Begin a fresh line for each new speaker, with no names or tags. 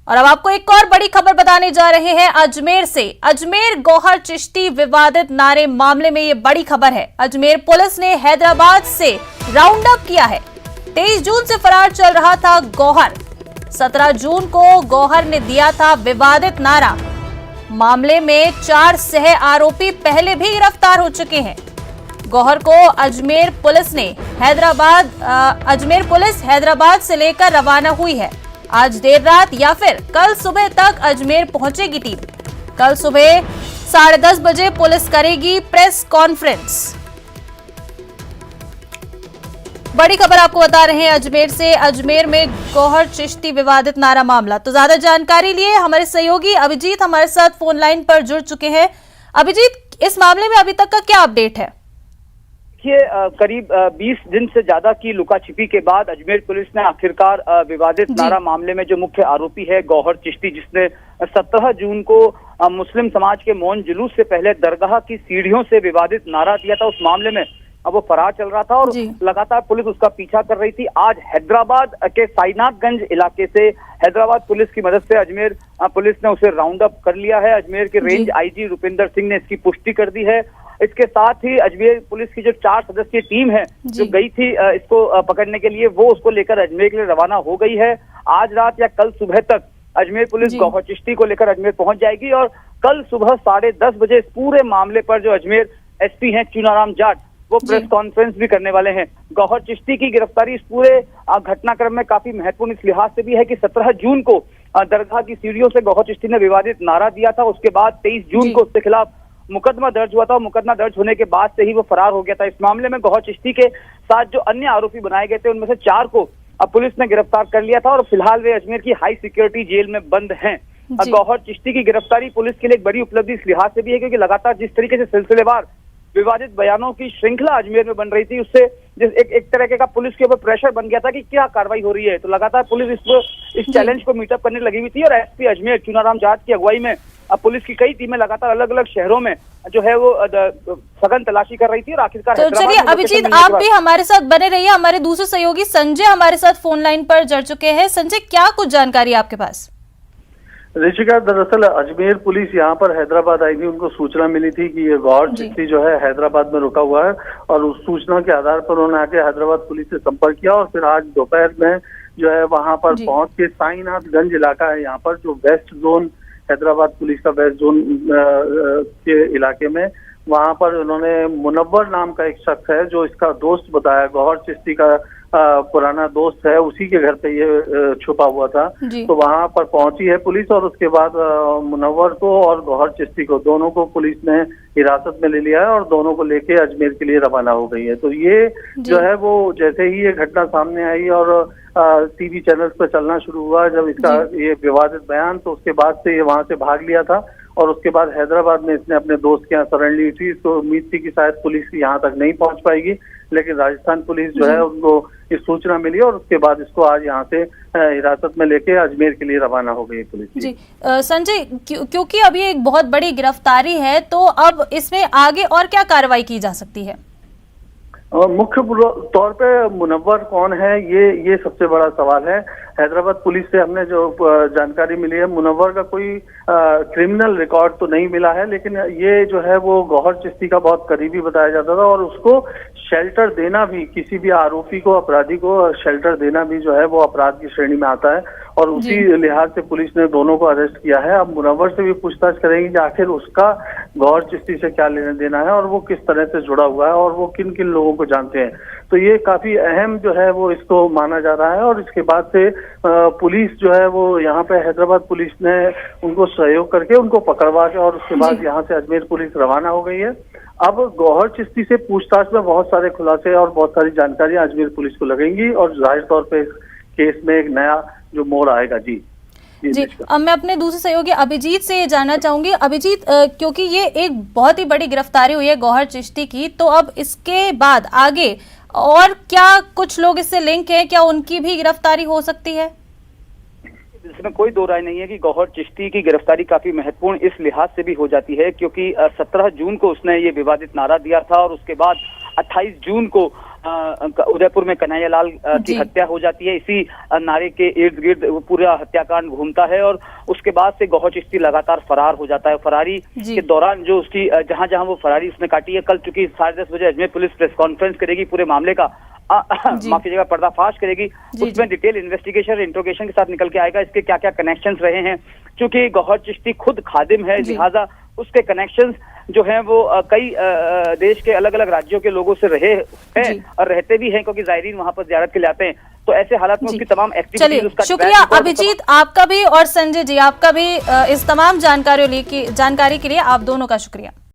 और अब आपको एक और बड़ी खबर बताने जा रहे हैं अजमेर से। अजमेर गौहर चिश्ती विवादित नारे मामले में ये बड़ी खबर है। अजमेर पुलिस ने हैदराबाद से राउंड अप किया है। 23 जून से फरार चल रहा था गौहर। 17 जून को गौहर ने दिया था विवादित नारा। मामले में 4 सह आरोपी पहले भी गिरफ्तार हो चुके हैं। गौहर को अजमेर पुलिस हैदराबाद से लेकर रवाना हुई है। आज देर रात या फिर कल सुबह तक अजमेर पहुंचेगी टीम। कल सुबह 10:30 बजे पुलिस करेगी प्रेस कॉन्फ्रेंस। बड़ी खबर आपको बता रहे हैं अजमेर से। अजमेर में गौहर चिश्ती विवादित नारा मामला। तो ज्यादा जानकारी लिए हमारे सहयोगी अभिजीत हमारे साथ फोन लाइन पर जुड़ चुके हैं। अभिजीत, इस मामले में अभी तक का क्या अपडेट है?
देखिए, करीब 20 दिन से ज्यादा की लुका छिपी के बाद अजमेर पुलिस ने आखिरकार विवादित नारा मामले में जो मुख्य आरोपी है गौहर चिश्ती, जिसने 17 जून को मुस्लिम समाज के मौन जुलूस से पहले दरगाह की सीढ़ियों से विवादित नारा दिया था, उस मामले में अब वो फरार चल रहा था और लगातार पुलिस उसका पीछा कर रही थी। आज हैदराबाद के साइनाथगंज इलाके से हैदराबाद पुलिस की मदद से अजमेर पुलिस ने उसे राउंड अप कर लिया है। अजमेर के रेंज आईजी रुपिंदर सिंह ने इसकी पुष्टि कर दी है। इसके साथ ही अजमेर पुलिस की जो 4 सदस्यीय टीम है जो गई थी इसको पकड़ने के लिए, वो उसको लेकर अजमेर के लिए रवाना हो गई है। आज रात या कल सुबह तक अजमेर पुलिस गौहर चिश्ती को लेकर अजमेर पहुंच जाएगी और कल सुबह 10:30 बजे इस पूरे मामले पर जो अजमेर एसपी हैं चुनाराम जाट, वो प्रेस कॉन्फ्रेंस भी करने वाले हैं। गौहर चिश्ती की गिरफ्तारी इस पूरे घटनाक्रम में काफी महत्वपूर्ण इस लिहाज से भी है कि 17 जून को दरगाह की सीढ़ियों से गौहर चिश्ती ने विवादित नारा दिया था। उसके बाद 23 जून को उसके खिलाफ मुकदमा दर्ज हुआ था। मुकदमा दर्ज होने के बाद से ही वो फरार हो गया था। इस मामले में गौहर चिश्ती के साथ जो अन्य आरोपी बनाए गए थे उनमें से 4 को अब पुलिस ने गिरफ्तार कर लिया था और फिलहाल वे अजमेर की हाई सिक्योरिटी जेल में बंद हैं। गौहर चिश्ती की गिरफ्तारी पुलिस के लिए एक बड़ी उपलब्धि इस लिहाज से भी है क्योंकि लगातार जिस तरीके से सिलसिलेवार विवादित बयानों की श्रृंखला अजमेर में बन रही थी, उससे एक तरह का पुलिस के ऊपर प्रेशर बन गया था कि क्या कार्रवाई हो रही है। तो लगातार पुलिस इस चैलेंज को मीटअप करने लगी हुई थी और एसपी अजमेर चुनाराम जाट की अगुवाई में अब पुलिस की कई टीमें लगातार अलग अलग शहरों में जो है वो सघन तलाशी कर रही थी और आखिरकार
तो चलिए अभिजीत, आप भी हमारे साथ बने रहिए। हमारे दूसरे सहयोगी संजय हमारे साथ फोन लाइन पर जुड़ चुके हैं। संजय, क्या कुछ जानकारी आपके पास?
ऋषिका, दरअसल अजमेर पुलिस यहाँ पर हैदराबाद आई थी। उनको सूचना मिली थी कि ये गौहर चिश्ती जो है हैदराबाद में रुका हुआ है और उस सूचना के आधार पर उन्होंने आके हैदराबाद पुलिस से संपर्क किया और फिर आज दोपहर में जो है वहां पर पहुंच के साईनाथगंज इलाका है यहाँ पर जो वेस्ट जोन हैदराबाद पुलिस का वेस्ट जोन के इलाके में, वहां पर उन्होंने मुनव्वर नाम का एक शख्स है जो इसका दोस्त बताया, गौहर चिश्ती का पुराना दोस्त है, उसी के घर पे ये छुपा हुआ था। तो वहां पर पहुंची है पुलिस और उसके बाद मुनव्वर को और गौहर चिश्ती को दोनों को पुलिस ने हिरासत में ले लिया है और दोनों को लेके अजमेर के लिए रवाना हो गई है। तो ये जो है वो जैसे ही ये घटना सामने आई और टीवी चैनल्स पर चलना शुरू हुआ जब इसका ये विवादित बयान, तो उसके बाद से ये वहां से भाग लिया था और उसके बाद हैदराबाद में इसने अपने दोस्त के यहाँ शरण ली थी। तो उम्मीद थी कि शायद पुलिस यहाँ तक नहीं पहुंच पाएगी, लेकिन राजस्थान पुलिस जो है उनको इस सूचना मिली और उसके बाद इसको आज यहाँ से हिरासत में लेके अजमेर के लिए रवाना हो गई पुलिस। जी
संजय, क्योंकि अभी एक बहुत बड़ी गिरफ्तारी है, तो अब इसमें आगे और क्या कार्रवाई की जा सकती है?
मुख्य तौर पे मुनव्वर कौन है ये सबसे बड़ा सवाल है। हैदराबाद पुलिस से हमने जो जानकारी मिली है, मुनव्वर का कोई क्रिमिनल रिकॉर्ड तो नहीं मिला है, लेकिन ये जो है वो गौहर चिश्ती का बहुत करीबी बताया जाता था और उसको शेल्टर देना भी, किसी भी आरोपी को, अपराधी को शेल्टर देना भी जो है वो अपराध की श्रेणी में आता है और उसी लिहाज से पुलिस ने दोनों को अरेस्ट किया है। अब मुनव्वर से भी पूछताछ करेंगे कि आखिर उसका गौहर चिश्ती से क्या लेना देना है और वो किस तरह से जुड़ा हुआ है और वो किन किन लोगों को जानते हैं। तो ये काफी अहम जो है वो इसको माना जा रहा है और इसके बाद से पुलिस जो है वो यहाँ पे हैदराबाद पुलिस ने उनको सहयोग करके उनको पकड़वा के और उसके बाद यहाँ से अजमेर पुलिस रवाना हो गई है। अब गौहर चिश्ती से पूछताछ में बहुत सारे खुलासे और बहुत सारी जानकारियां अजमेर पुलिस को लगेंगी और जाहिर तौर पे इस केस में एक नया जो मोड़ आएगा। जी
अब मैं अपने दूसरे सहयोगी अभिजीत से जानना चाहूंगी। अभिजीत, क्योंकि ये एक बहुत ही बड़ी गिरफ्तारी हुई है गौहर चिश्ती की, तो अब इसके बाद आगे और क्या कुछ लोग इससे लिंक है, क्या उनकी भी गिरफ्तारी हो सकती है?
इसमें कोई दो राय नहीं है कि गौहर चिश्ती की गिरफ्तारी काफी महत्वपूर्ण इस लिहाज से भी हो जाती है क्योंकि 17 जून को उसने ये विवादित नारा दिया था और उसके बाद 28 जून को उदयपुर में कन्हैयालाल की हत्या हो जाती है। इसी नारे के इर्द गिर्द पूरा हत्याकांड घूमता है और उसके बाद से गौहर चिश्ती लगातार फरार हो जाता है। फरारी के दौरान जो उसकी जहां जहां वो फरारी उसने काटी है, कल चूंकि 10:30 बजे अजमेर पुलिस प्रेस कॉन्फ्रेंस करेगी, पूरे मामले का माफ कीजिएगा पर्दाफाश करेगी। उसमें डिटेल इन्वेस्टिगेशन इंट्रोगेशन के साथ निकल के आएगा इसके क्या क्या कनेक्शंस रहे हैं। क्योंकि गौहर चिश्ती खुद खादिम है, लिहाजा उसके कनेक्शंस जो हैं वो कई देश के अलग अलग राज्यों के लोगों से रहे हैं और रहते भी हैं, क्योंकि जायरीन वहां पर ज़ियारत के लिए आते हैं। तो ऐसे हालात में उसकी तमाम एक्टिविटीज, उसका
शुक्रिया अभिजीत आपका भी और संजय जी आपका भी इस तमाम जानकारी के लिए आप दोनों का शुक्रिया।